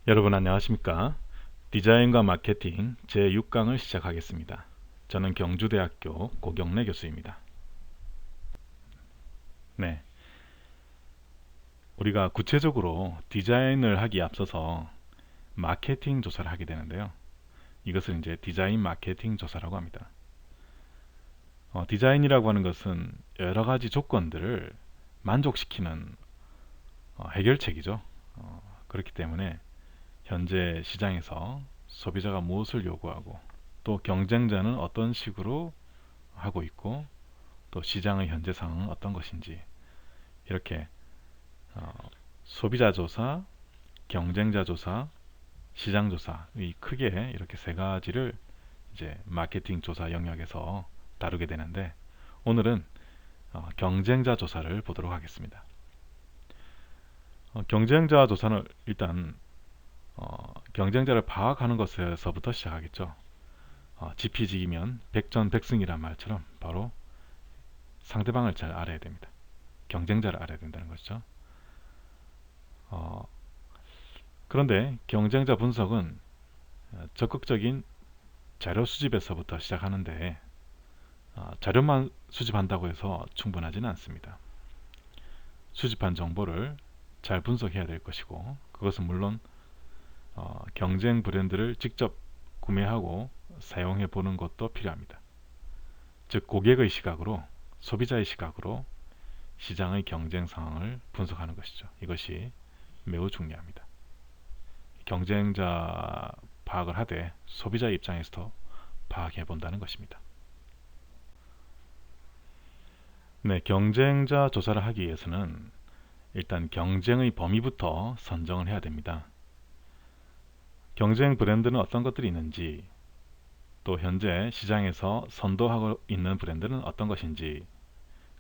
여러분 안녕하십니까? 디자인과 마케팅 제6강을 시작하겠습니다. 저는 경주대학교 고경래 교수입니다. 네, 우리가 구체적으로 디자인을 하기에 앞서서 마케팅 조사를 하게 되는데요. 이것을 이제 디자인 마케팅 조사라고 합니다. 디자인이라고 하는 것은 여러 가지 조건들을 만족시키는 해결책이죠. 그렇기 때문에 현재 시장에서 소비자가 무엇을 요구하고 또 경쟁자는 어떤 식으로 하고 있고 또 시장의 현재 상황은 어떤 것인지 이렇게 어, 소비자 조사, 경쟁자 조사, 시장 조사 이 크게 이렇게 세 가지를 이제 마케팅 조사 영역에서 다루게 되는데 오늘은 경쟁자 조사를 보도록 하겠습니다. 경쟁자 조사는 일단 경쟁자를 파악하는 것에서부터 시작하겠죠. 지피지기면 백전백승이란 말처럼 바로 상대방을 잘 알아야 됩니다. 경쟁자를 알아야 된다는 것이죠. 어, 그런데 경쟁자 분석은 적극적인 자료 수집에서부터 시작하는데 자료만 수집한다고 해서 충분하지는 않습니다. 수집한 정보를 잘 분석해야 될 것이고 그것은 물론 경쟁 브랜드를 직접 구매하고 사용해 보는 것도 필요합니다. 즉 고객의 시각으로 소비자의 시각으로 시장의 경쟁 상황을 분석하는 것이죠. 이것이 매우 중요합니다. 경쟁자 파악을 하되 소비자 입장에서도 파악해 본다는 것입니다. 네, 경쟁자 조사를 하기 위해서는 일단 경쟁의 범위부터 선정을 해야 됩니다. 경쟁 브랜드는 어떤 것들이 있는지, 또 현재 시장에서 선도하고 있는 브랜드는 어떤 것인지,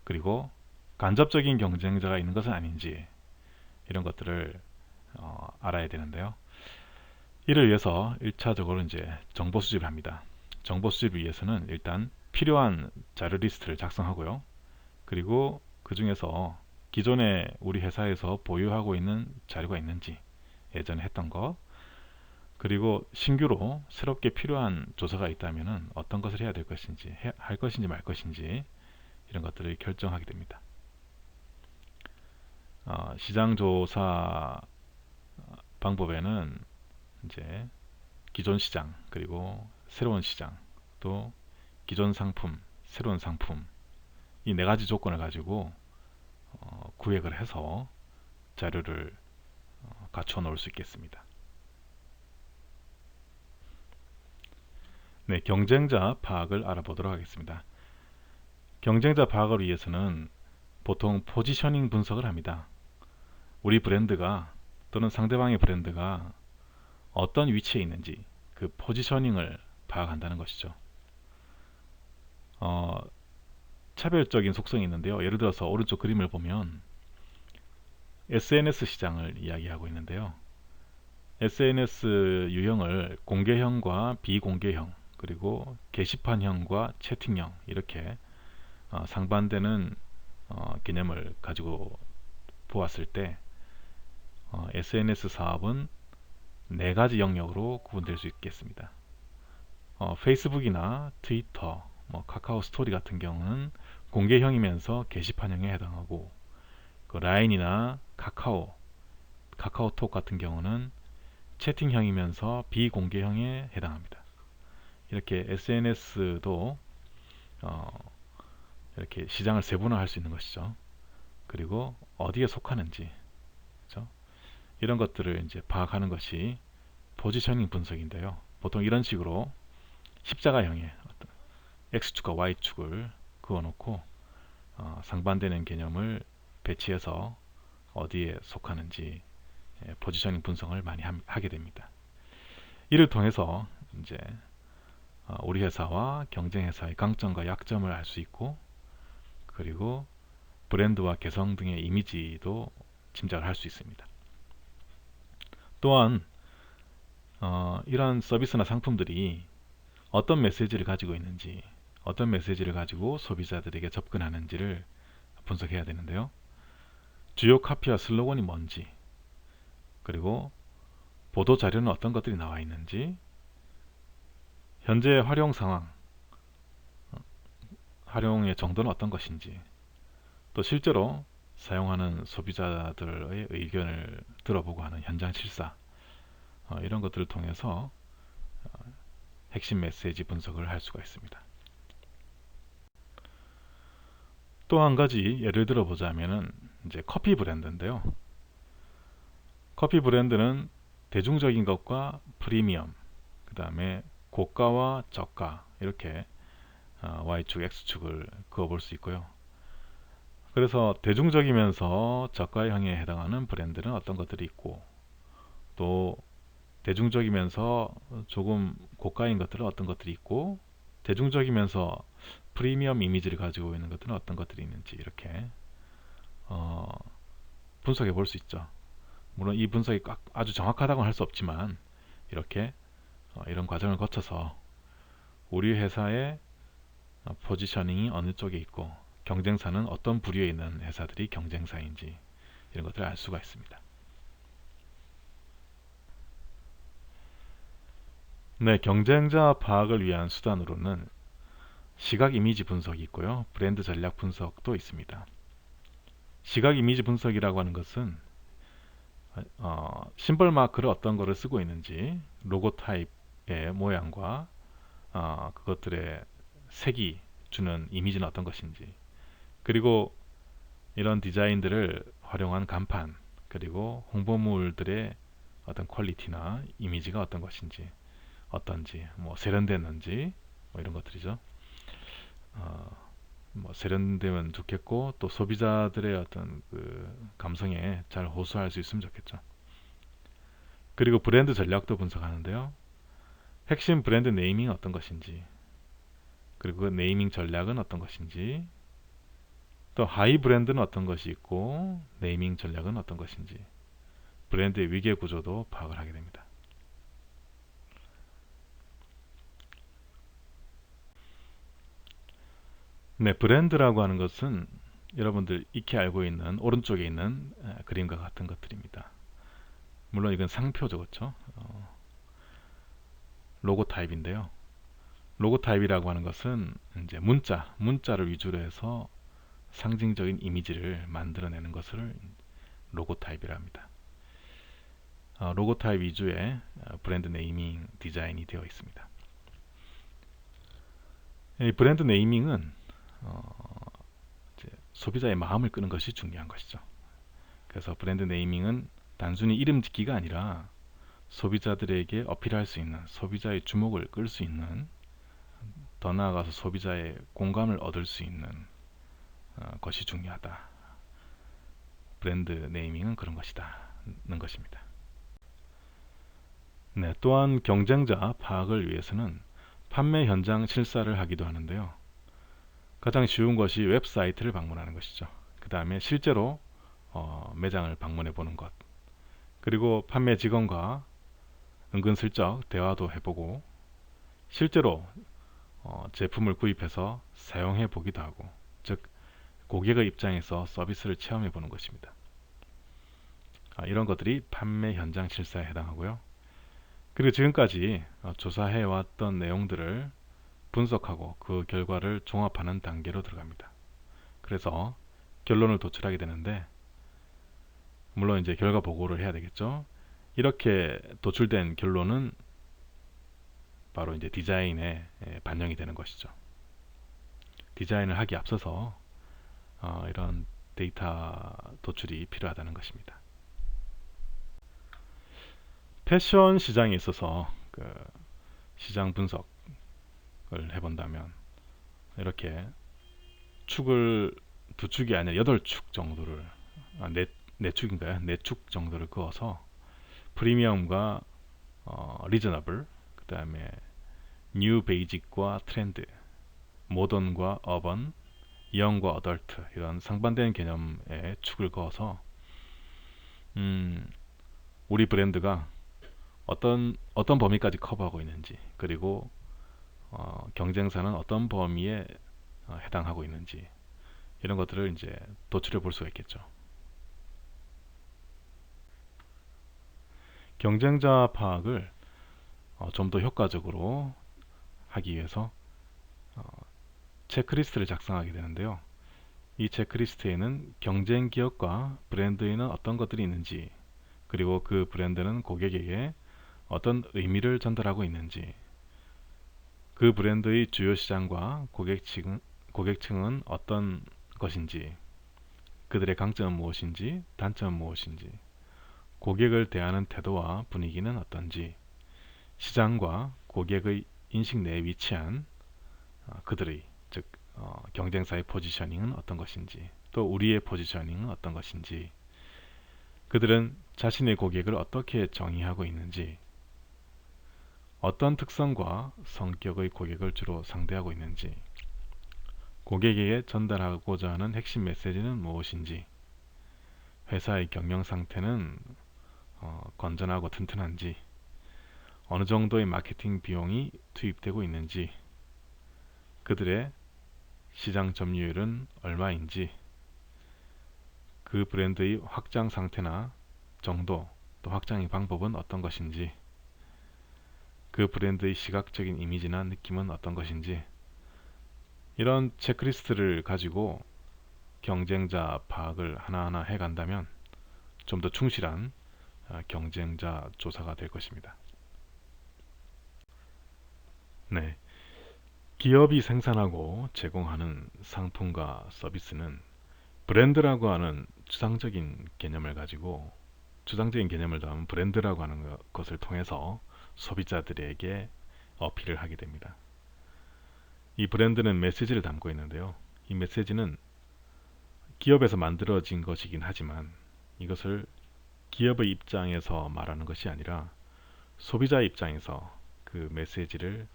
그리고 간접적인 경쟁자가 있는 것은 아닌지 이런 것들을 알아야 되는데요. 이를 위해서 1차적으로 이제 정보 수집을 합니다. 정보 수집을 위해서는 일단 필요한 자료 리스트를 작성하고요. 그리고 그 중에서 기존에 우리 회사에서 보유하고 있는 자료가 있는지 예전에 했던 거 그리고 신규로 새롭게 필요한 조사가 있다면 어떤 것을 해야 될 것인지 할 것인지 말 것인지 이런 것들을 결정하게 됩니다. 시장 조사 방법에는 이제 기존 시장 그리고 새로운 시장 또 기존 상품 새로운 상품 이 네 가지 조건을 가지고 구획을 해서 자료를 갖춰 놓을 수 있겠습니다. 네, 경쟁자 파악을 알아보도록 하겠습니다. 경쟁자 파악을 위해서는 보통 포지셔닝 분석을 합니다. 우리 브랜드가 또는 상대방의 브랜드가 어떤 위치에 있는지 그 포지셔닝을 파악한다는 것이죠. 차별적인 속성이 있는데요. 예를 들어서 오른쪽 그림을 보면 SNS 시장을 이야기하고 있는데요. SNS 유형을 공개형과 비공개형 그리고 게시판형과 채팅형 이렇게 상반되는 개념을 가지고 보았을 때 SNS 사업은 네 가지 영역으로 구분될 수 있겠습니다. 페이스북이나 트위터, 카카오 스토리 같은 경우는 공개형이면서 게시판형에 해당하고 그 라인이나 카카오톡 같은 경우는 채팅형이면서 비공개형에 해당합니다. 이렇게 SNS도 이렇게 시장을 세분화할 수 있는 것이죠. 그리고 어디에 속하는지 그렇죠? 이런 것들을 이제 파악하는 것이 포지셔닝 분석인데요. 보통 이런 식으로 십자가형의 어떤 X축과 Y축을 그어놓고 상반되는 개념을 배치해서 어디에 속하는지 포지셔닝 분석을 많이 하게 됩니다. 이를 통해서 이제 우리 회사와 경쟁 회사의 강점과 약점을 알 수 있고 그리고 브랜드와 개성 등의 이미지도 짐작을 할 수 있습니다. 또한 이러한 서비스나 상품들이 어떤 메시지를 가지고 있는지 어떤 메시지를 가지고 소비자들에게 접근하는지를 분석해야 되는데요. 주요 카피와 슬로건이 뭔지 그리고 보도 자료는 어떤 것들이 나와 있는지, 현재 활용 상황, 활용의 정도는 어떤 것인지, 또 실제로 사용하는 소비자들의 의견을 들어보고 하는 현장 실사, 이런 것들을 통해서 핵심 메시지 분석을 할 수가 있습니다. 또 한 가지 예를 들어 보자면은 이제 커피 브랜드인데요. 커피 브랜드는 대중적인 것과 프리미엄, 그 다음에 고가와 저가, 이렇게 Y축, X축을 그어 볼 수 있고요. 그래서 대중적이면서 저가형에 해당하는 브랜드는 어떤 것들이 있고, 또 대중적이면서 조금 고가인 것들은 어떤 것들이 있고, 대중적이면서 프리미엄 이미지를 가지고 있는 것들은 어떤 것들이 있는지, 이렇게 분석해 볼 수 있죠. 물론 이 분석이 아주 정확하다고는 할 수 없지만, 이렇게 이런 과정을 거쳐서 우리 회사의 포지셔닝이 어느 쪽에 있고, 경쟁사는 어떤 부류에 있는 회사들이 경쟁사인지, 이런 것들을 알 수가 있습니다. 네, 경쟁자 파악을 위한 수단으로는 시각 이미지 분석이 있고요. 브랜드 전략 분석도 있습니다. 시각 이미지 분석이라고 하는 것은 심벌 마크를 어떤 거를 쓰고 있는지, 로고 타입의 모양과 그것들의 색이 주는 이미지는 어떤 것인지, 그리고 이런 디자인들을 활용한 간판, 그리고 홍보물들의 어떤 퀄리티나 이미지가 어떤 것인지, 어떤지, 뭐 세련됐는지, 뭐 이런 것들이죠. 뭐 세련되면 좋겠고, 또 소비자들의 어떤 그 감성에 잘 호소할 수 있으면 좋겠죠. 그리고 브랜드 전략도 분석하는데요. 핵심 브랜드 네이밍은 어떤 것인지, 그리고 그 네이밍 전략은 어떤 것인지, 또 하이 브랜드는 어떤 것이 있고 네이밍 전략은 어떤 것인지, 브랜드의 위계 구조도 파악을 하게 됩니다. 네, 브랜드라고 하는 것은 여러분들 익히 알고 있는 오른쪽에 있는 그림과 같은 것들입니다. 물론 이건 상표죠, 그렇죠? 로고 타입인데요. 로고 타입이라고 하는 것은 이제 문자를 위주로 해서 상징적인 이미지를 만들어내는 것을 로고 타입이라 합니다. 로고 타입 위주의 브랜드 네이밍 디자인이 되어 있습니다. 이 브랜드 네이밍은 이제 소비자의 마음을 끄는 것이 중요한 것이죠. 그래서 브랜드 네이밍은 단순히 이름 짓기가 아니라 소비자들에게 어필할 수 있는, 소비자의 주목을 끌 수 있는, 더 나아가서 소비자의 공감을 얻을 수 있는 것이 중요하다. 브랜드 네이밍은 그런 것이다는 것입니다. 네, 또한 경쟁자 파악을 위해서는 판매 현장 실사를 하기도 하는데요. 가장 쉬운 것이 웹사이트를 방문하는 것이죠. 그 다음에 실제로 매장을 방문해 보는 것, 그리고 판매 직원과 은근슬쩍 대화도 해보고, 실제로 제품을 구입해서 사용해 보기도 하고, 즉 고객의 입장에서 서비스를 체험해 보는 것입니다. 이런 것들이 판매 현장 실사에 해당하고요. 그리고 지금까지 조사해 왔던 내용들을 분석하고 그 결과를 종합하는 단계로 들어갑니다. 그래서 결론을 도출하게 되는데, 물론 이제 결과 보고를 해야 되겠죠. 이렇게 도출된 결론은 바로 이제 디자인에 반영이 되는 것이죠. 디자인을 하기 앞서서 이런 데이터 도출이 필요하다는 것입니다. 패션 시장에 있어서 그 시장 분석을 해본다면, 이렇게 축을 두 축이 아니라 8축 정도를, 네 축인가요? 4축 정도를 그어서 프리미엄과 리저너블, 그 다음에 뉴 베이직과 트렌드, 모던과 어번, 영과 어덜트, 이런 상반된 개념의 축을 그어서 우리 브랜드가 어떤 범위까지 커버하고 있는지, 그리고 경쟁사는 어떤 범위에 해당하고 있는지, 이런 것들을 이제 도출해 볼 수가 있겠죠. 경쟁자 파악을 좀 더 효과적으로 하기 위해서 어, 체크리스트를 작성하게 되는데요. 이 체크리스트에는 경쟁 기업과 브랜드에는 어떤 것들이 있는지, 그리고 그 브랜드는 고객에게 어떤 의미를 전달하고 있는지, 그 브랜드의 주요 시장과 고객층은 어떤 것인지, 그들의 강점은 무엇인지, 단점은 무엇인지, 고객을 대하는 태도와 분위기는 어떤지, 시장과 고객의 인식 내에 위치한 그들의 즉 경쟁사의 포지셔닝은 어떤 것인지, 또 우리의 포지셔닝은 어떤 것인지, 그들은 자신의 고객을 어떻게 정의하고 있는지, 어떤 특성과 성격의 고객을 주로 상대하고 있는지, 고객에게 전달하고자 하는 핵심 메시지는 무엇인지, 회사의 경영 상태는 건전하고 튼튼한지, 어느 정도의 마케팅 비용이 투입되고 있는지, 그들의 시장 점유율은 얼마인지, 그 브랜드의 확장 상태나 정도, 또 확장의 방법은 어떤 것인지, 그 브랜드의 시각적인 이미지나 느낌은 어떤 것인지, 이런 체크리스트를 가지고 경쟁자 파악을 하나하나 해간다면 좀 더 충실한 경쟁자 조사가 될 것입니다. 네, 기업이 생산하고 제공하는 상품과 서비스는 브랜드라고 하는 주장적인 개념을 더하면 브랜드라고 하는 것을 통해서 소비자들에게 어필을 하게 됩니다. 이 브랜드는 메시지를 담고 있는데요. 이 메시지는 기업에서 만들어진 것이긴 하지만 이것을 기업의 입장에서 말하는 것이 아니라 소비자의 입장에서 그 메시지를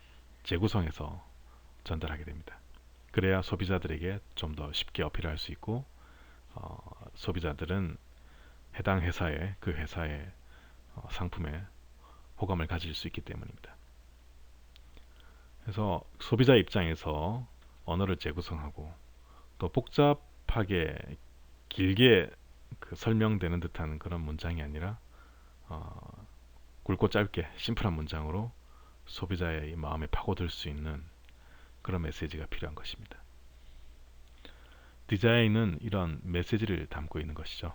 재구성해서 전달하게 됩니다. 그래야 소비자들에게 좀 더 쉽게 어필할 수 있고 소비자들은 해당 회사의 그 회사의 상품에 호감을 가질 수 있기 때문입니다. 그래서 소비자 입장에서 언어를 재구성하고 또 복잡하게 길게 설명되는 듯한 그런 문장이 아니라 굵고 짧게 심플한 문장으로 소비자의 마음에 파고들 수 있는 그런 메시지가 필요한 것입니다. 디자인은 이런 메시지를 담고 있는 것이죠.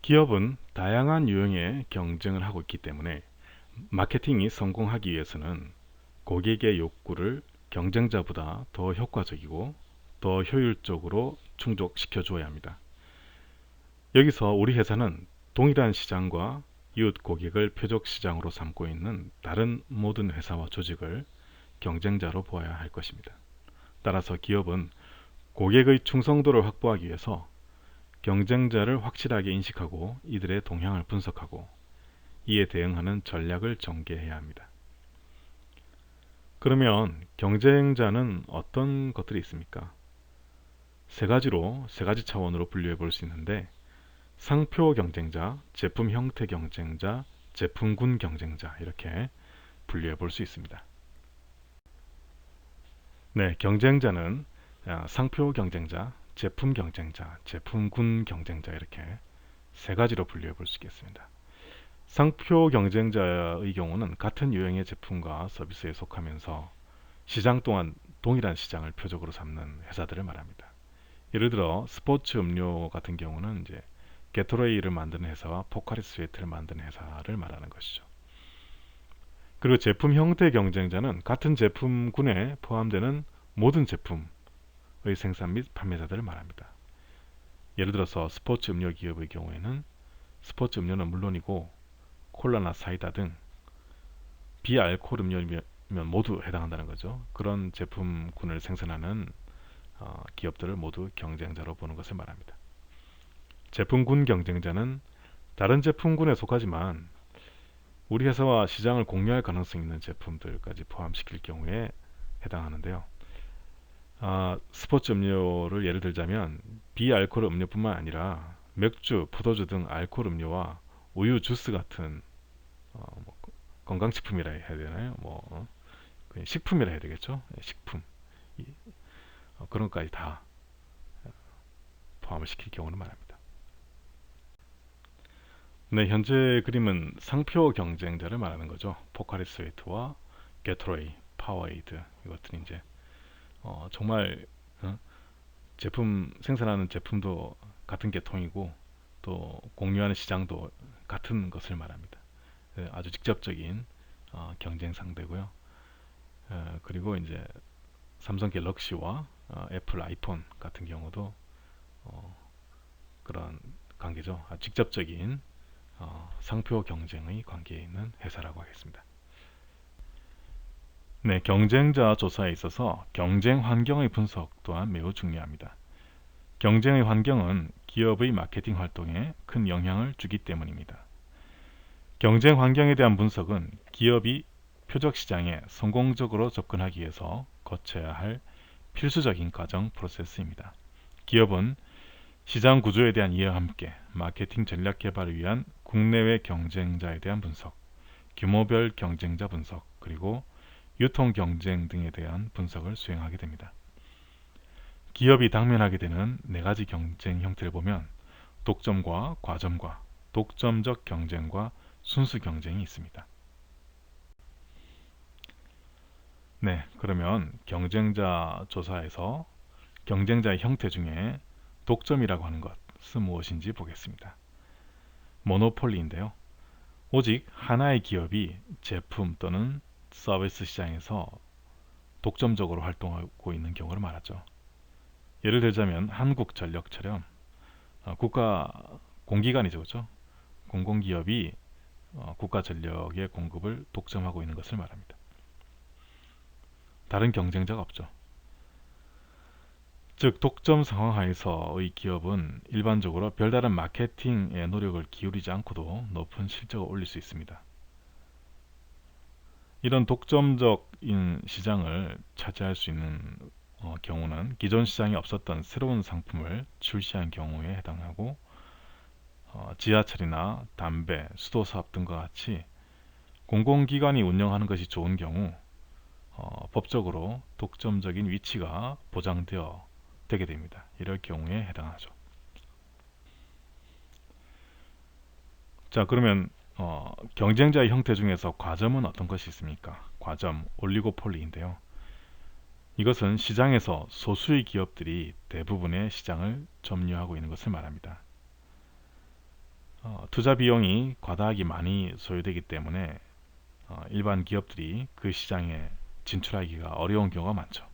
기업은 다양한 유형의 경쟁을 하고 있기 때문에 마케팅이 성공하기 위해서는 고객의 욕구를 경쟁자보다 더 효과적이고 더 효율적으로 충족시켜 주어야 합니다. 여기서 우리 회사는 동일한 시장과 이웃 고객을 표적 시장으로 삼고 있는 다른 모든 회사와 조직을 경쟁자로 보아야 할 것입니다. 따라서 기업은 고객의 충성도를 확보하기 위해서 경쟁자를 확실하게 인식하고 이들의 동향을 분석하고 이에 대응하는 전략을 전개해야 합니다. 그러면 경쟁자는 어떤 것들이 있습니까? 세 가지 차원으로 분류해 볼 수 있는데, 상표 경쟁자, 제품 형태 경쟁자, 제품군 경쟁자, 이렇게 분류해 볼 수 있습니다. 네, 경쟁자는 상표 경쟁자, 제품 경쟁자, 제품군 경쟁자, 이렇게 세 가지로 분류해 볼 수 있겠습니다. 상표 경쟁자의 경우는 같은 유형의 제품과 서비스에 속하면서 시장 동안 동일한 시장을 표적으로 삼는 회사들을 말합니다. 예를 들어 스포츠 음료 같은 경우는 이제 게토레이를 만드는 회사와 포카리 스웨트를 만드는 회사를 말하는 것이죠. 그리고 제품 형태 경쟁자는 같은 제품군에 포함되는 모든 제품의 생산 및 판매사들을 말합니다. 예를 들어서 스포츠 음료 기업의 경우에는 스포츠 음료는 물론이고 콜라나 사이다 등 비알코올 음료면 모두 해당한다는 거죠. 그런 제품군을 생산하는 기업들을 모두 경쟁자로 보는 것을 말합니다. 제품군 경쟁자는 다른 제품군에 속하지만 우리 회사와 시장을 공유할 가능성 있는 제품들까지 포함시킬 경우에 해당하는데요. 스포츠 음료를 예를 들자면 비알코올 음료뿐만 아니라 맥주, 포도주 등 알코올 음료와 우유, 주스 같은 뭐 건강식품이라 해야 되나요? 식품이라 해야 되겠죠? 식품 그런 것까지 다 포함을 시킬 경우는 말합니다. 네, 현재 그림은 상표 경쟁자를 말하는 거죠. 포카리스웨이트와 게토레이, 파워에이드 이것들이 이제 정말 어, 제품 생산하는 제품도 같은 계통이고 또 공유하는 시장도 같은 것을 말합니다. 아주 직접적인 경쟁 상대고요. 그리고 이제 삼성 갤럭시와 애플 아이폰 같은 경우도 어, 그런 관계죠. 직접적인 상표 경쟁의 관계에 있는 회사라고 하겠습니다. 네, 경쟁자 조사에 있어서 경쟁 환경의 분석 또한 매우 중요합니다. 경쟁의 환경은 기업의 마케팅 활동에 큰 영향을 주기 때문입니다. 경쟁 환경에 대한 분석은 기업이 표적 시장에 성공적으로 접근하기 위해서 거쳐야 할 필수적인 과정 프로세스입니다. 기업은 시장 구조에 대한 이해와 함께 마케팅 전략 개발을 위한 국내외 경쟁자에 대한 분석, 규모별 경쟁자 분석, 그리고 유통 경쟁 등에 대한 분석을 수행하게 됩니다. 기업이 당면하게 되는 네 가지 경쟁 형태를 보면 독점과 과점과 독점적 경쟁과 순수 경쟁이 있습니다. 네, 그러면 경쟁자 조사에서 경쟁자의 형태 중에 독점이라고 하는 것은 무엇인지 보겠습니다. 모노폴리인데요. 오직 하나의 기업이 제품 또는 서비스 시장에서 독점적으로 활동하고 있는 경우를 말하죠. 예를 들자면 한국전력처럼 국가 공기관이죠, 그렇죠? 공공기업이 국가 전력의 공급을 독점하고 있는 것을 말합니다. 다른 경쟁자가 없죠. 즉 독점 상황 하에서의 기업은 일반적으로 별다른 마케팅에 노력을 기울이지 않고도 높은 실적을 올릴 수 있습니다. 이런 독점적인 시장을 차지할 수 있는 경우는 기존 시장에 없었던 새로운 상품을 출시한 경우에 해당하고 지하철이나 담배, 수도사업 등과 같이 공공기관이 운영하는 것이 좋은 경우 법적으로 독점적인 위치가 보장되어 되게 됩니다. 이럴 경우에 해당하죠. 자, 그러면 경쟁자의 형태 중에서 과점은 어떤 것이 있습니까? 과점, 올리고폴리인데요. 이것은 시장에서 소수의 기업들이 대부분의 시장을 점유하고 있는 것을 말합니다. 투자 비용이 과다하게 많이 소요되기 때문에 일반 기업들이 그 시장에 진출하기가 어려운 경우가 많죠.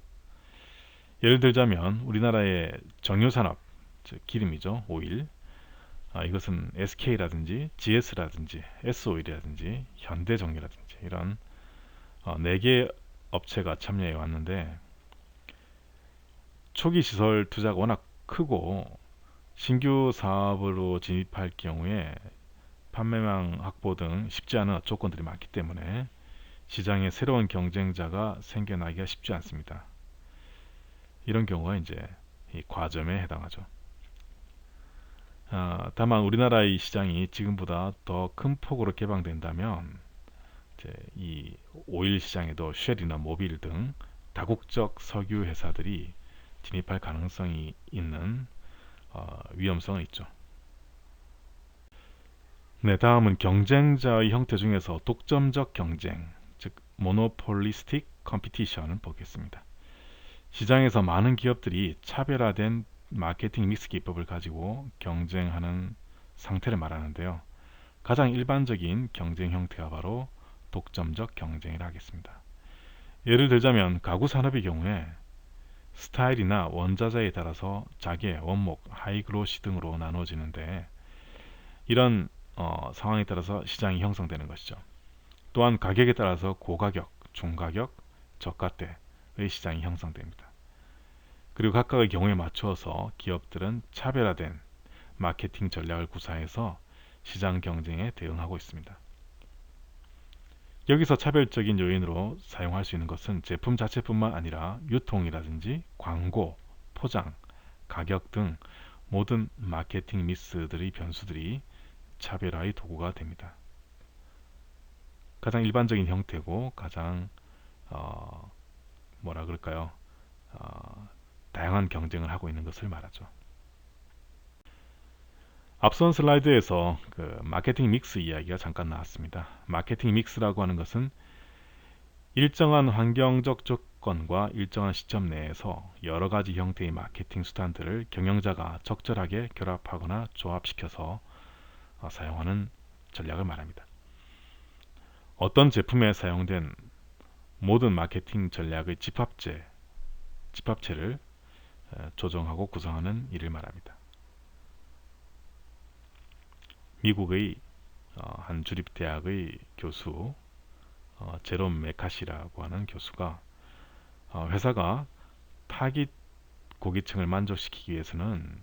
예를 들자면 우리나라의 정유산업, 즉 기름이죠, 오일. 이것은 SK라든지 GS라든지 S오일이라든지 현대정유라든지 이런 4개 업체가 참여해 왔는데 초기 시설 투자가 워낙 크고 신규 사업으로 진입할 경우에 판매망 확보 등 쉽지 않은 조건들이 많기 때문에 시장에 새로운 경쟁자가 생겨나기가 쉽지 않습니다. 이런 경우가 이제 이 과점에 해당하죠. 다만 우리나라의 시장이 지금보다 더 큰 폭으로 개방된다면 이제 이 오일 시장에도 쉘이나 모빌 등 다국적 석유 회사들이 진입할 가능성이 있는 위험성은 있죠. 네, 다음은 경쟁자의 형태 중에서 독점적 경쟁, 즉 모노폴리스틱 컴피티션을 보겠습니다. 시장에서 많은 기업들이 차별화된 마케팅 믹스 기법을 가지고 경쟁하는 상태를 말하는데요. 가장 일반적인 경쟁 형태가 바로 독점적 경쟁이라 하겠습니다. 예를 들자면 가구 산업의 경우에 스타일이나 원자재에 따라서 자재, 원목, 하이그로시 등으로 나누어지는데 이런 상황에 따라서 시장이 형성되는 것이죠. 또한 가격에 따라서 고가격, 중가격, 저가대의 시장이 형성됩니다. 그리고 각각의 경우에 맞추어서 기업들은 차별화된 마케팅 전략을 구사해서 시장 경쟁에 대응하고 있습니다. 여기서 차별적인 요인으로 사용할 수 있는 것은 제품 자체뿐만 아니라 유통이라든지 광고, 포장, 가격 등 모든 마케팅 미스들의 변수들이 차별화의 도구가 됩니다. 가장 일반적인 형태고 가장 뭐라 그럴까요? 다양한 경쟁을 하고 있는 것을 말하죠. 앞선 슬라이드에서 그 마케팅 믹스 이야기가 잠깐 나왔습니다. 마케팅 믹스라고 하는 것은 일정한 환경적 조건과 일정한 시점 내에서 여러 가지 형태의 마케팅 수단들을 경영자가 적절하게 결합하거나 조합시켜서 사용하는 전략을 말합니다. 어떤 제품에 사용된 모든 마케팅 전략의 집합체를 조정하고 구성하는 일을 말합니다. 미국의 한 주립대학의 교수 제롬 메카시라고 하는 교수가 회사가 타깃 고객층을 만족시키기 위해서는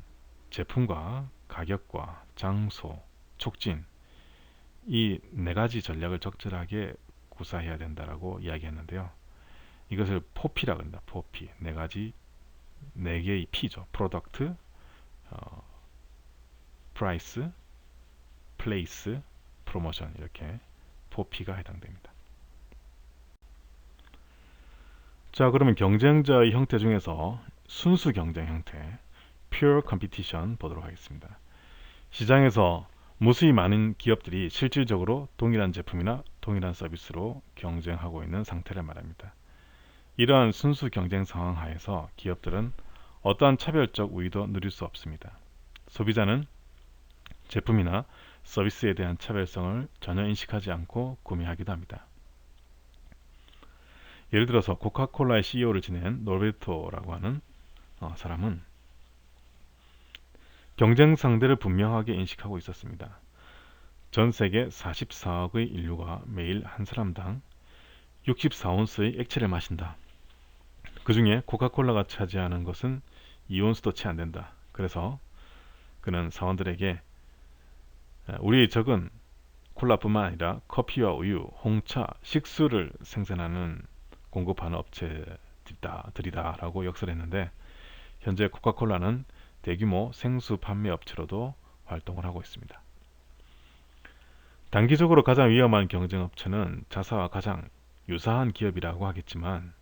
제품과 가격과 장소, 촉진 이 네 가지 전략을 적절하게 구사해야 된다라고 이야기했는데요. 이것을 포피라고 합니다. 포피. 네 개의 P죠. 프로덕트, 프라이스, 플레이스, 프로모션 이렇게 포피가 해당됩니다. 자, 그러면 경쟁자의 형태 중에서 순수 경쟁 형태, pure competition 보도록 하겠습니다. 시장에서 무수히 많은 기업들이 실질적으로 동일한 제품이나 동일한 서비스로 경쟁하고 있는 상태를 말합니다. 이러한 순수 경쟁 상황 하에서 기업들은 어떠한 차별적 우위도 누릴 수 없습니다. 소비자는 제품이나 서비스에 대한 차별성을 전혀 인식하지 않고 구매하기도 합니다. 예를 들어서 코카콜라의 CEO를 지낸 노베르토라고 하는 사람은 경쟁 상대를 분명하게 인식하고 있었습니다. 전 세계 44억의 인류가 매일 한 사람당 64온스의 액체를 마신다. 그 중에 코카콜라가 차지하는 것은 2온스도 채 안 된다. 그래서 그는 사원들에게 우리의 적은 콜라뿐만 아니라 커피와 우유, 홍차, 식수를 생산하는 공급하는 업체들이다 라고 역설했는데, 현재 코카콜라는 대규모 생수 판매 업체로도 활동을 하고 있습니다. 단기적으로 가장 위험한 경쟁 업체는 자사와 가장 유사한 기업이라고 하겠지만,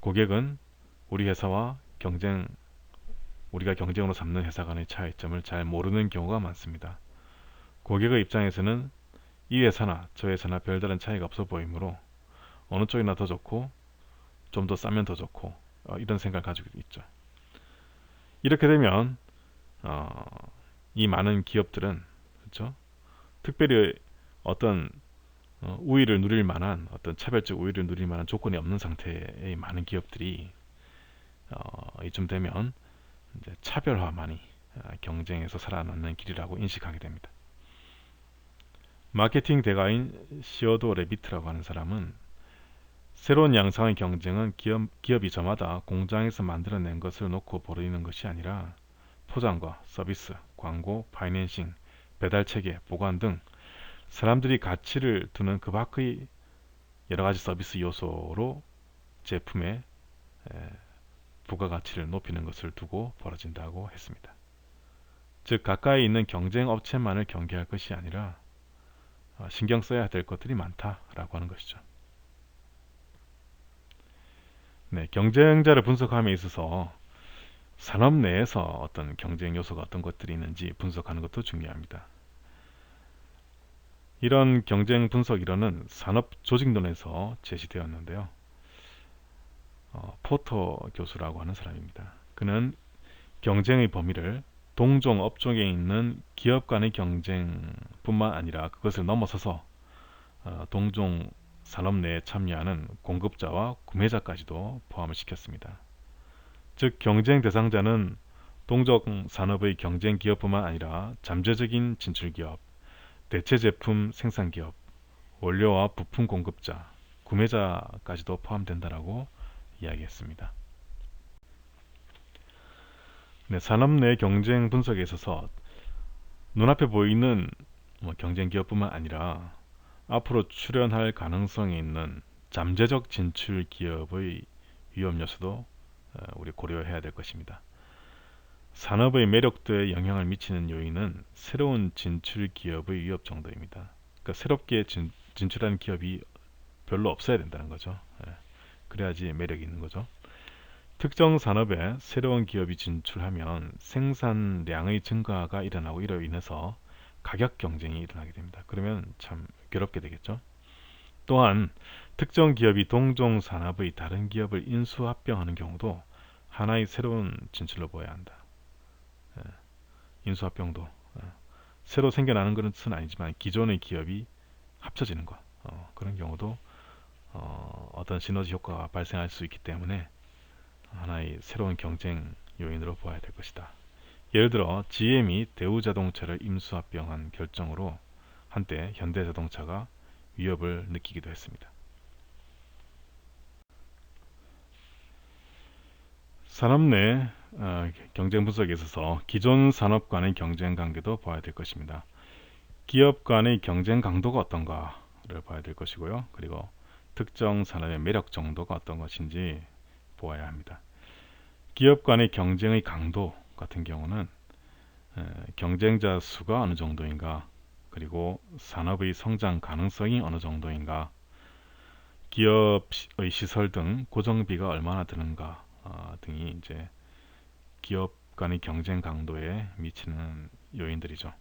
고객은 우리가 경쟁으로 삼는 회사 간의 차이점을 잘 모르는 경우가 많습니다. 고객의 입장에서는 이 회사나 저 회사나 별다른 차이가 없어 보이므로 어느 쪽이나 더 좋고 좀 더 싸면 더 좋고 이런 생각을 가지고 있죠. 이렇게 되면 이 많은 기업들은, 그렇죠? 특별히 어떤 우위를 누릴 만한, 어떤 차별적 우위를 누릴 만한 조건이 없는 상태의 많은 기업들이 이쯤 되면 이제 차별화만이 경쟁에서 살아남는 길이라고 인식하게 됩니다. 마케팅 대가인 시어도 레비트라고 하는 사람은 새로운 양상의 경쟁은 기업이 저마다 공장에서 만들어낸 것을 놓고 벌이는 것이 아니라 포장과 서비스, 광고, 파이낸싱, 배달체계, 보관 등 사람들이 가치를 두는 그 밖의 여러 가지 서비스 요소로 제품의 부가가치를 높이는 것을 두고 벌어진다고 했습니다. 즉, 가까이 있는 경쟁 업체만을 경계할 것이 아니라 신경 써야 될 것들이 많다라고 하는 것이죠. 네, 경쟁자를 분석함에 있어서 산업 내에서 어떤 경쟁 요소가 어떤 것들이 있는지 분석하는 것도 중요합니다. 이런 경쟁 분석 이론은 산업 조직론에서 제시되었는데요. 포터 교수라고 하는 사람입니다. 그는 경쟁의 범위를 동종 업종에 있는 기업 간의 경쟁뿐만 아니라 그것을 넘어서서 동종 산업 내에 참여하는 공급자와 구매자까지도 포함을 시켰습니다. 즉, 경쟁 대상자는 동종 산업의 경쟁 기업뿐만 아니라 잠재적인 진출 기업, 대체 제품 생산 기업, 원료와 부품 공급자, 구매자까지도 포함된다라고 이야기했습니다. 네, 산업 내 경쟁 분석에 있어서 눈앞에 보이는 경쟁 기업뿐만 아니라 앞으로 출현할 가능성이 있는 잠재적 진출 기업의 위험 요소도 우리 고려해야 될 것입니다. 산업의 매력도에 영향을 미치는 요인은 새로운 진출 기업의 위협 정도입니다. 그러니까 새롭게 진출하는 기업이 별로 없어야 된다는 거죠. 그래야지 매력이 있는 거죠. 특정 산업에 새로운 기업이 진출하면 생산량의 증가가 일어나고 이로 인해서 가격 경쟁이 일어나게 됩니다. 그러면 참 괴롭게 되겠죠. 또한 특정 기업이 동종 산업의 다른 기업을 인수합병하는 경우도 하나의 새로운 진출로 보아야 한다. 예, 인수합병도 새로 생겨나는 것은 아니지만 기존의 기업이 합쳐지는 것, 그런 경우도 어떤 시너지 효과가 발생할 수 있기 때문에 하나의 새로운 경쟁 요인으로 보아야 될 것이다. 예를 들어 GM이 대우자동차를 인수합병한 결정으로 한때 현대자동차가 위협을 느끼기도 했습니다. 산업 내 경쟁 분석에 있어서 기존 산업 간의 경쟁 관계도 봐야 될 것입니다. 기업 간의 경쟁 강도가 어떤가를 봐야 될 것이고요. 그리고 특정 산업의 매력 정도가 어떤 것인지 보아야 합니다. 기업 간의 경쟁의 강도 같은 경우는 경쟁자 수가 어느 정도인가, 그리고 산업의 성장 가능성이 어느 정도인가, 기업의 시설 등 고정비가 얼마나 드는가 등이 이제 기업 간의 경쟁 강도에 미치는 요인들이죠.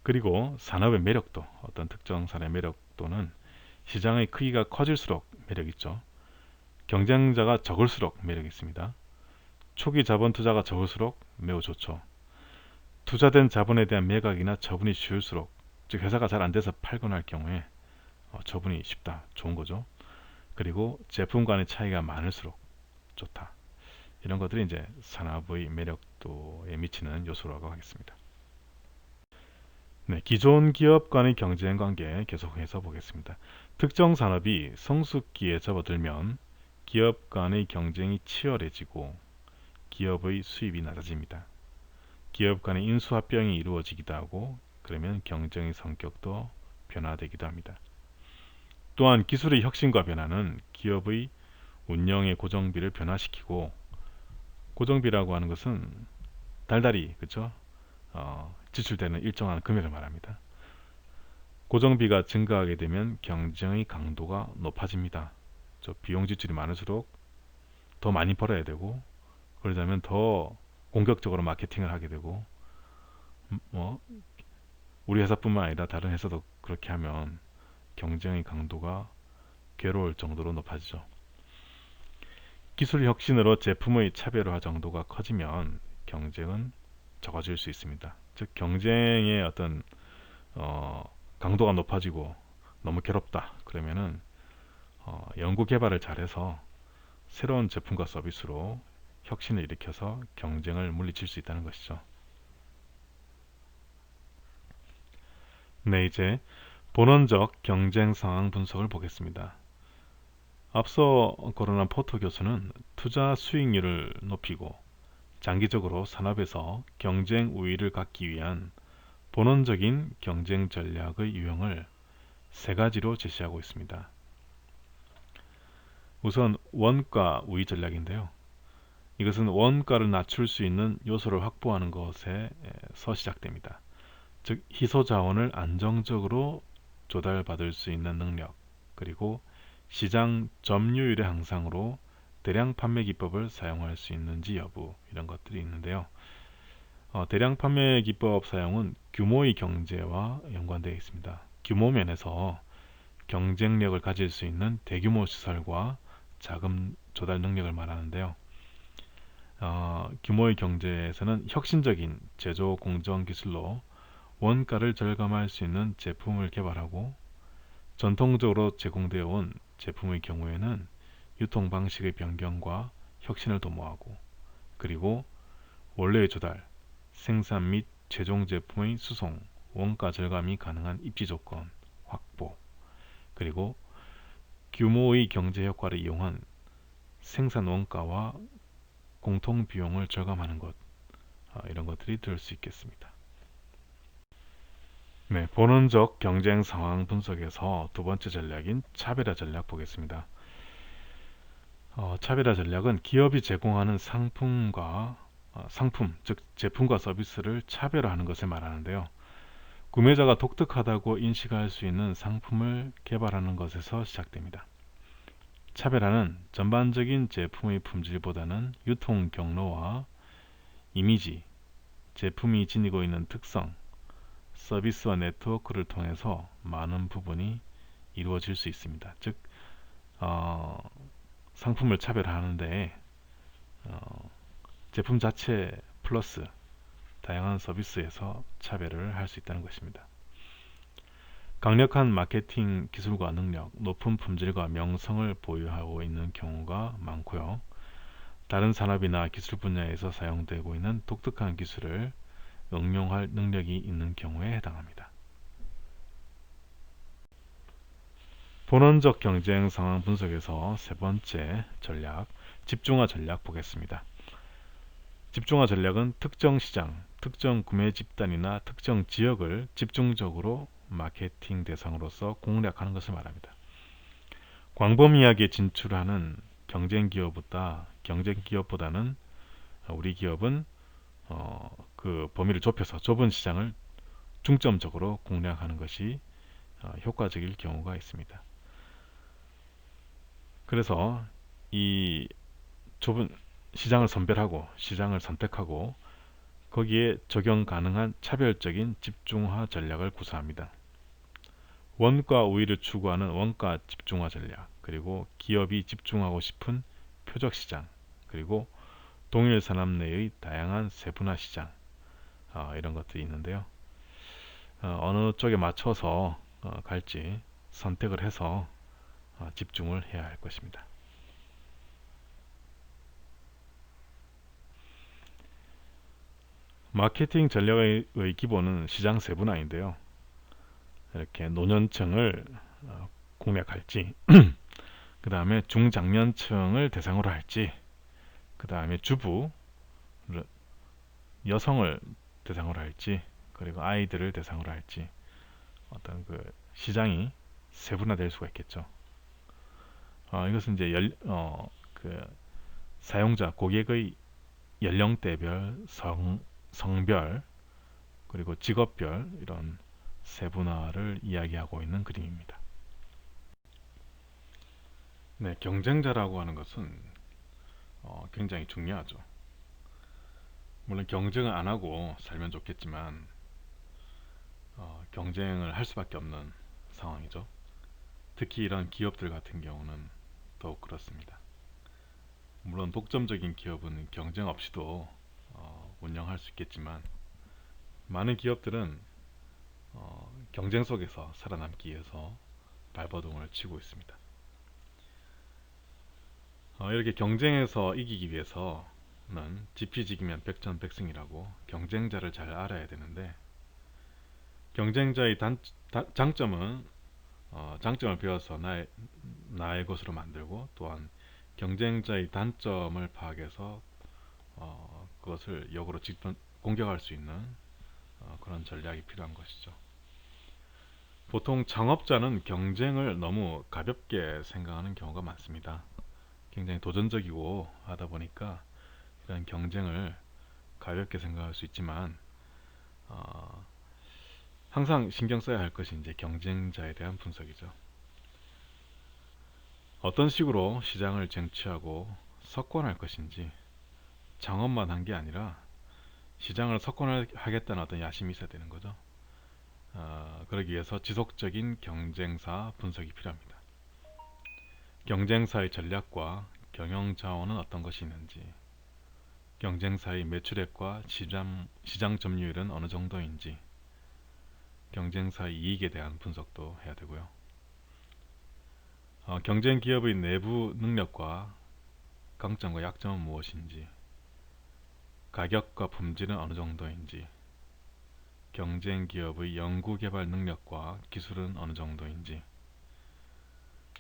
그리고 산업의 매력도, 어떤 특정 산업의 매력도는 시장의 크기가 커질수록 매력 있죠. 경쟁자가 적을수록 매력이 있습니다. 초기 자본 투자가 적을수록 매우 좋죠. 투자된 자본에 대한 매각이나 처분이 쉬울수록, 즉 회사가 잘 안 돼서 팔거나 할 경우에 처분이 쉽다, 좋은 거죠. 그리고 제품 간의 차이가 많을수록 좋다. 이런 것들이 이제 산업의 매력도에 미치는 요소라고 하겠습니다. 네, 기존 기업 간의 경쟁 관계 계속해서 보겠습니다. 특정 산업이 성숙기에 접어들면 기업 간의 경쟁이 치열해지고 기업의 수입이 낮아집니다. 기업 간의 인수합병이 이루어지기도 하고, 그러면 경쟁의 성격도 변화되기도 합니다. 또한 기술의 혁신과 변화는 기업의 운영의 고정비를 변화시키고, 고정비라고 하는 것은 달달이, 그쵸? 지출되는 일정한 금액을 말합니다. 고정비가 증가하게 되면 경쟁의 강도가 높아집니다. 비용 지출이 많을수록 더 많이 벌어야 되고, 그러자면 더 공격적으로 마케팅을 하게 되고, 우리 회사뿐만 아니라 다른 회사도 그렇게 하면 경쟁의 강도가 괴로울 정도로 높아지죠. 기술 혁신으로 제품의 차별화 정도가 커지면 경쟁은 적어질 수 있습니다. 즉 경쟁의 어떤 강도가 높아지고 너무 괴롭다 그러면은 연구 개발을 잘해서 새로운 제품과 서비스로 혁신을 일으켜서 경쟁을 물리칠 수 있다는 것이죠. 네, 이제 본원적 경쟁 상황 분석을 보겠습니다. 앞서 거론한 포터 교수는 투자 수익률을 높이고 장기적으로 산업에서 경쟁 우위를 갖기 위한 본원적인 경쟁 전략의 유형을 세 가지로 제시하고 있습니다. 우선 원가 우위 전략인데요. 이것은 원가를 낮출 수 있는 요소를 확보하는 것에서 시작됩니다. 즉 희소 자원을 안정적으로 조달받을 수 있는 능력, 그리고 시장 점유율의 향상으로 대량 판매 기법을 사용할 수 있는지 여부, 이런 것들이 있는데요. 대량 판매 기법 사용은 규모의 경제와 연관되어 있습니다. 규모 면에서 경쟁력을 가질 수 있는 대규모 시설과 자금 조달 능력을 말하는데요. 규모의 경제에서는 혁신적인 제조 공정 기술로 원가를 절감할 수 있는 제품을 개발하고, 전통적으로 제공되어 온 제품의 경우에는 유통 방식의 변경과 혁신을 도모하고, 그리고 원료의 조달, 생산 및 최종 제품의 수송, 원가 절감이 가능한 입지 조건 확보, 그리고 규모의 경제 효과를 이용한 생산 원가와 공통 비용을 절감하는 것, 이런 것들이 들을 수 있겠습니다. 네, 본원적 경쟁 상황 분석에서 두 번째 전략인 차별화 전략 보겠습니다. 차별화 전략은 기업이 제공하는 상품, 즉 제품과 서비스를 차별화하는 것을 말하는데요. 구매자가 독특하다고 인식할 수 있는 상품을 개발하는 것에서 시작됩니다. 차별화는 전반적인 제품의 품질보다는 유통 경로와 이미지, 제품이 지니고 있는 특성, 서비스와 네트워크를 통해서 많은 부분이 이루어질 수 있습니다. 즉, 어, 상품을 차별화하는데 제품 자체 플러스 다양한 서비스에서 차별을 할 수 있다는 것입니다. 강력한 마케팅 기술과 능력, 높은 품질과 명성을 보유하고 있는 경우가 많고요. 다른 산업이나 기술 분야에서 사용되고 있는 독특한 기술을 응용할 능력이 있는 경우에 해당합니다. 본원적 경쟁 상황 분석에서 세 번째 전략, 집중화 전략 보겠습니다. 집중화 전략은 특정 시장, 특정 구매 집단이나 특정 지역을 집중적으로 마케팅 대상으로서 공략하는 것을 말합니다. 광범위하게 진출하는 경쟁 기업보다는 우리 기업은 그 범위를 좁혀서 좁은 시장을 중점적으로 공략하는 것이 효과적일 경우가 있습니다. 그래서 이 좁은 시장을 선별하고 시장을 선택하고 거기에 적용 가능한 차별적인 집중화 전략을 구사합니다. 원가 우위를 추구하는 원가 집중화 전략, 그리고 기업이 집중하고 싶은 표적 시장, 그리고 동일 산업 내의 다양한 세분화 시장, 이런 것들이 있는데요. 어느 쪽에 맞춰서 갈지 선택을 해서 집중을 해야 할 것입니다. 마케팅 전략의 기본은 시장 세분화인데요. 이렇게 노년층을 공략할지, 그 다음에 중장년층을 대상으로 할지, 그 다음에 주부, 여성을 대상으로 할지, 그리고 아이들을 대상으로 할지, 어떤 그 시장이 세분화될 수가 있겠죠. 이것은 이제 그 사용자, 고객의 연령대별, 성별, 그리고 직업별 이런 세분화를 이야기하고 있는 그림입니다. 네, 경쟁자라고 하는 것은 굉장히 중요하죠. 물론 경쟁을 안 하고 살면 좋겠지만 경쟁을 할 수밖에 없는 상황이죠. 특히 이런 기업들 같은 경우는 더욱 그렇습니다. 물론 독점적인 기업은 경쟁 없이도 운영할 수 있겠지만 많은 기업들은 경쟁 속에서 살아남기 위해서 발버둥을 치고 있습니다. 이렇게 경쟁에서 이기기 위해서는 지피지기면 백전백승이라고 경쟁자를 잘 알아야 되는데, 경쟁자의 장점은 장점을 배워서 나의 것으로 만들고, 또한 경쟁자의 단점을 파악해서 그것을 역으로 공격할 수 있는 그런 전략이 필요한 것이죠. 보통 창업자는 경쟁을 너무 가볍게 생각하는 경우가 많습니다. 굉장히 도전적이고 하다 보니까 이런 경쟁을 가볍게 생각할 수 있지만 항상 신경 써야 할 것이 이제 경쟁자에 대한 분석이죠. 어떤 식으로 시장을 쟁취하고 석권할 것인지, 창업만 한 게 아니라 시장을 석권하겠다는 어떤 야심이 있어야 되는 거죠. 그러기 위해서 지속적인 경쟁사 분석이 필요합니다. 경쟁사의 전략과 경영 자원은 어떤 것이 있는지, 경쟁사의 매출액과 시장 점유율은 어느 정도인지, 경쟁사의 이익에 대한 분석도 해야 되고요. 경쟁 기업의 내부 능력과 강점과 약점은 무엇인지, 가격과 품질은 어느 정도인지, 경쟁 기업의 연구개발 능력과 기술은 어느 정도인지,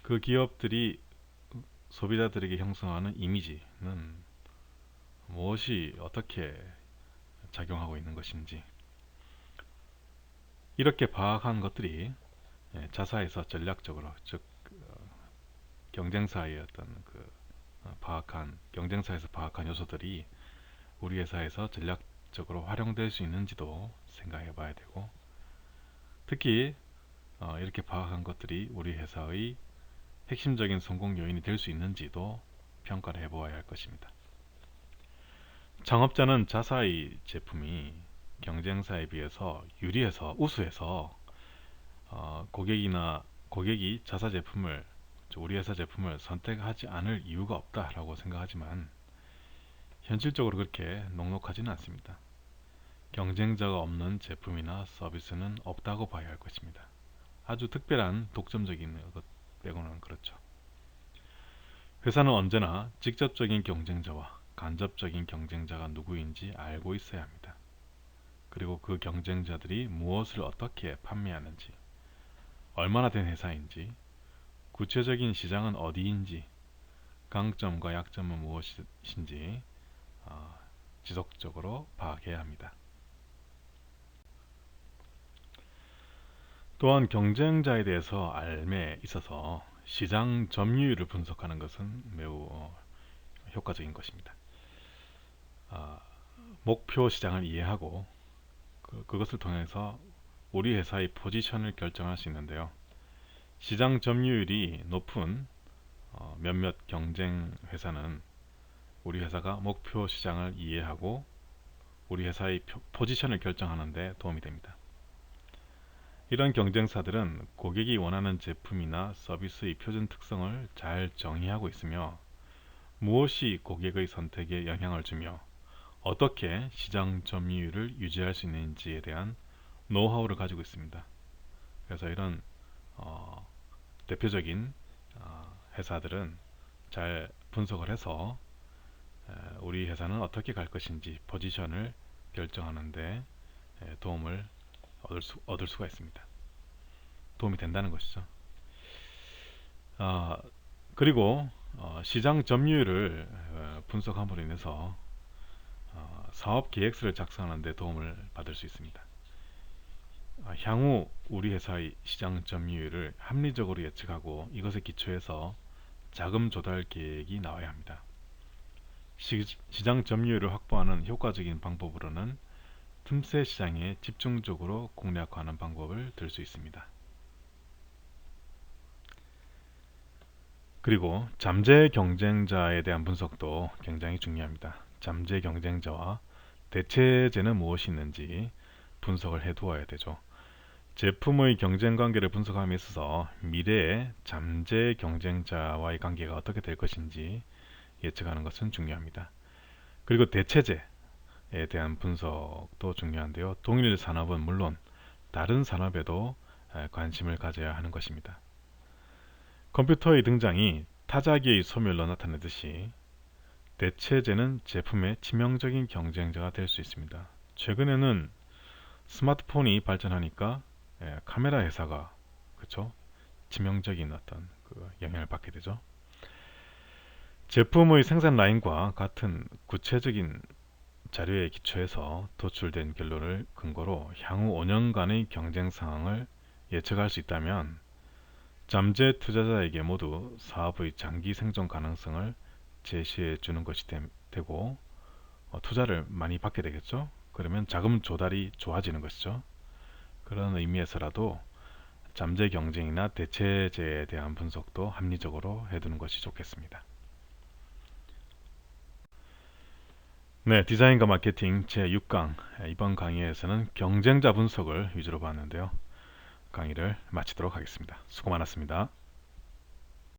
그 기업들이 소비자들에게 형성하는 이미지는 무엇이 어떻게 작용하고 있는 것인지, 이렇게 파악한 것들이 자사에서 전략적으로, 즉 경쟁사의 어떤 경쟁사에서 파악한 요소들이 우리 회사에서 전략적으로 활용될 수 있는지도 생각해 봐야 되고, 특히 이렇게 파악한 것들이 우리 회사의 핵심적인 성공 요인이 될 수 있는지도 평가를 해보아야 할 것입니다. 창업자는 자사의 제품이 경쟁사에 비해서 유리해서 우수해서 고객이 자사 제품을 우리 회사 제품을 선택하지 않을 이유가 없다라고 생각하지만 현실적으로 그렇게 녹록하지는 않습니다. 경쟁자가 없는 제품이나 서비스는 없다고 봐야 할 것입니다. 아주 특별한 독점적인 것 빼고는 그렇죠. 회사는 언제나 직접적인 경쟁자와 간접적인 경쟁자가 누구인지 알고 있어야 합니다. 그리고 그 경쟁자들이 무엇을 어떻게 판매하는지, 얼마나 된 회사인지, 구체적인 시장은 어디인지, 강점과 약점은 무엇인지 지속적으로 파악해야 합니다. 또한 경쟁자에 대해서 알매 있어서 시장 점유율을 분석하는 것은 매우 효과적인 것입니다. 목표 시장을 이해하고 그것을 통해서 우리 회사의 포지션을 결정할 수 있는데요. 시장 점유율이 높은 몇몇 경쟁 회사는 우리 회사가 목표 시장을 이해하고 우리 회사의 포지션을 결정하는 데 도움이 됩니다. 이런 경쟁사들은 고객이 원하는 제품이나 서비스의 표준 특성을 잘 정의하고 있으며 무엇이 고객의 선택에 영향을 주며 어떻게 시장 점유율을 유지할 수 있는지에 대한 노하우를 가지고 있습니다. 그래서 이런 대표적인 회사들은 잘 분석을 해서 우리 회사는 어떻게 갈 것인지 포지션을 결정하는 데 도움을 얻을 수가 있습니다. 도움이 된다는 것이죠. 그리고 시장 점유율을 분석함으로 인해서 사업 계획서를 작성하는 데 도움을 받을 수 있습니다. 향후 우리 회사의 시장 점유율을 합리적으로 예측하고 이것에 기초해서 자금 조달 계획이 나와야 합니다. 시장 점유율을 확보하는 효과적인 방법으로는 틈새 시장에 집중적으로 공략하는 방법을 들 수 있습니다. 그리고 잠재 경쟁자에 대한 분석도 굉장히 중요합니다. 잠재 경쟁자와 대체제는 무엇이 있는지 분석을 해두어야 되죠. 제품의 경쟁 관계를 분석함에 있어서 미래의 잠재 경쟁자와의 관계가 어떻게 될 것인지 예측하는 것은 중요합니다. 그리고 대체제에 대한 분석도 중요한데요. 동일 산업은 물론 다른 산업에도 관심을 가져야 하는 것입니다. 컴퓨터의 등장이 타자기의 소멸로 나타내듯이 대체제는 제품의 치명적인 경쟁자가 될 수 있습니다. 최근에는 스마트폰이 발전하니까 카메라 회사가 그쵸? 치명적인 어떤 영향을 받게 되죠. 제품의 생산 라인과 같은 구체적인 자료에 기초해서 도출된 결론을 근거로 향후 5년간의 경쟁 상황을 예측할 수 있다면 잠재 투자자에게 모두 사업의 장기 생존 가능성을 제시해 주는 것이 되고 투자를 많이 받게 되겠죠. 그러면 자금 조달이 좋아지는 것이죠. 그런 의미에서라도 잠재 경쟁이나 대체제에 대한 분석도 합리적으로 해두는 것이 좋겠습니다. 네, 디자인과 마케팅 제6강 이번 강의에서는 경쟁자 분석을 위주로 봤는데요. 강의를 마치도록 하겠습니다. 수고 많았습니다.